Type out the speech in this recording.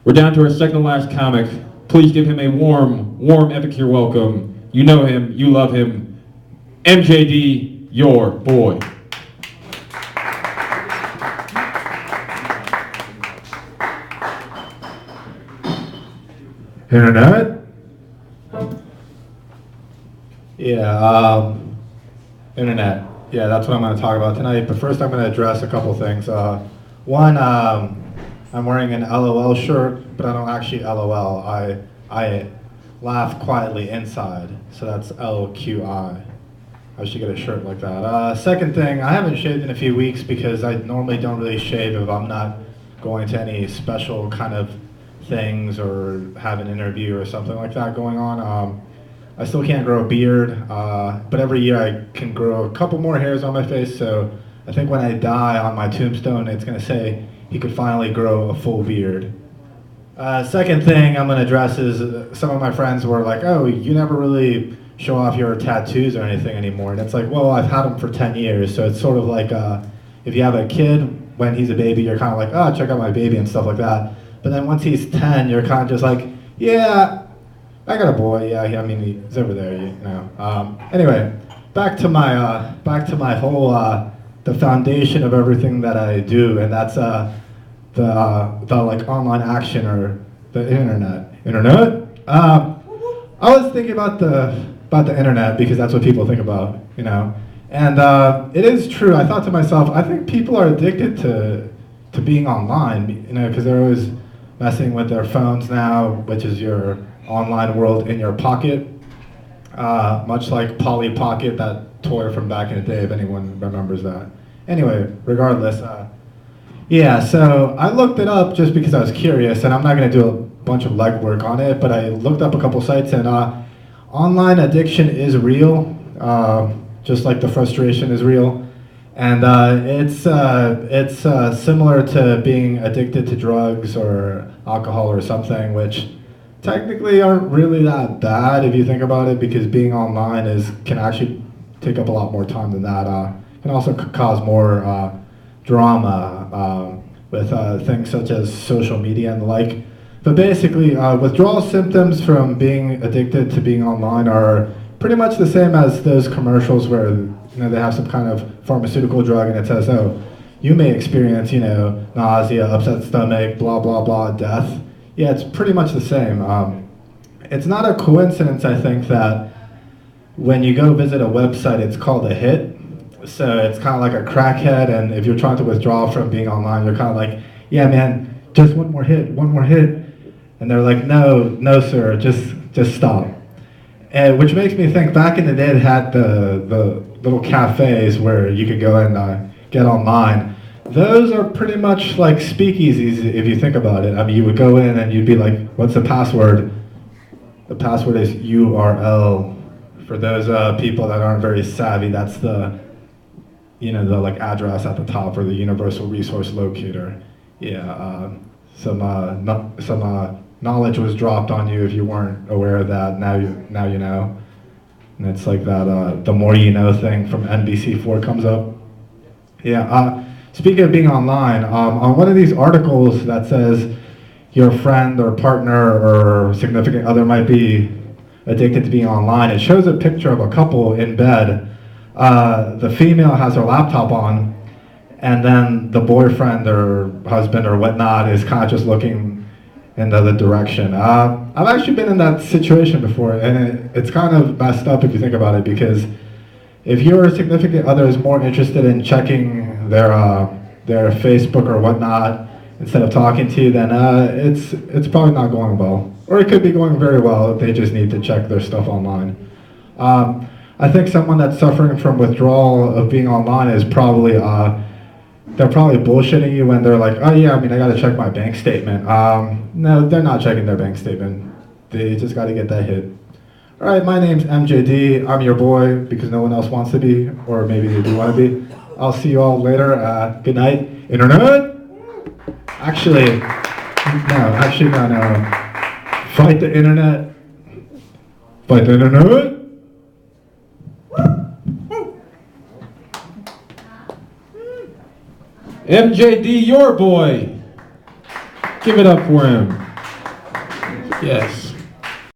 We're down to our second to last comic. Please give him a warm Epicure welcome. You know him, you love him. MJD, your boy. Internet? Yeah, internet. Yeah, that's what I'm going to talk about tonight. But first, I'm going to address a couple things. One, I'm wearing an LOL shirt, but I don't actually LOL. I laugh quietly inside, so that's LQI. I should get a shirt like that. Second thing, I haven't shaved in a few weeks because I normally don't really shave if I'm not going to any special kind of things or have an interview or something like that going on. I still can't grow a beard, but every year I can grow a couple more hairs on my face, so I think when I die on my tombstone, it's going to say he could finally grow a full beard. Second thing I'm going to address is some of my friends were like, oh, you never really show off your tattoos or anything anymore. And it's like, well, I've had them for 10 years, so it's sort of like if you have a kid, when he's a baby, you're kind of like, oh, check out my baby and stuff like that. But then once he's 10, you're kind of just like, yeah, I got a boy. Yeah, I mean, he's over there, you know. Anyway, back to my whole the foundation of everything that I do, and that's the like online action or the internet. Internet. I was thinking about the internet because that's what people think about, you know. And it is true. I thought to myself, I think people are addicted to being online, you know, because they're always messing with their phones now, which is your online world in your pocket, much like Polly Pocket, that toy from back in the day, if anyone remembers that. Anyway, regardless, yeah, so I looked it up just because I was curious, and I'm not going to do a bunch of legwork on it, but I looked up a couple sites, and online addiction is real, just like the frustration is real. And it's similar to being addicted to drugs or alcohol or something, which technically aren't really that bad if you think about it, because being online can actually take up a lot more time than that. Can also cause more drama with things such as social media and the like. But basically, withdrawal symptoms from being addicted to being online are pretty much the same as those commercials where they have some kind of pharmaceutical drug and it says, oh, you may experience, nausea, upset stomach, blah, blah, blah, death. Yeah, it's pretty much the same. It's not a coincidence, I think, that when you go visit a website, it's called a hit. So it's kind of like a crackhead, and if you're trying to withdraw from being online, you're kind of like, yeah, man, just one more hit. And they're like, no, sir, just stop. And which makes me think, back in the day, they had the little cafes where you could go and get online. Those are pretty much like speakeasies if you think about it. I mean, you would go in and you'd be like, what's the password? The password is URL. For those people that aren't very savvy, that's the like address at the top, or the universal resource locator. Yeah, some knowledge was dropped on you if you weren't aware of that. Now you know. And it's like that the more you know thing from NBC4 comes up. Yeah, speaking of being online, on one of these articles that says your friend or partner or significant other might be addicted to being online, it shows a picture of a couple in bed. The female has her laptop on, and then the boyfriend or husband or whatnot is kind of just looking in the other direction. I've actually been in that situation before, and it's kind of messed up if you think about it, because if your significant other is more interested in checking their Facebook or whatnot instead of talking to you, then it's probably not going well. Or it could be going very well if they just need to check their stuff online. I think someone that's suffering from withdrawal of being online is probably, they're probably bullshitting you when they're like, oh yeah, I gotta check my bank statement. No, they're not checking their bank statement. They just gotta get that hit. All right, my name's MJD. I'm your boy because no one else wants to be, or maybe they do want to be. I'll see you all later. Good night. Internet? Actually, no. Fight the internet. Fight the internet. MJD, your boy. Give it up for him. Yes.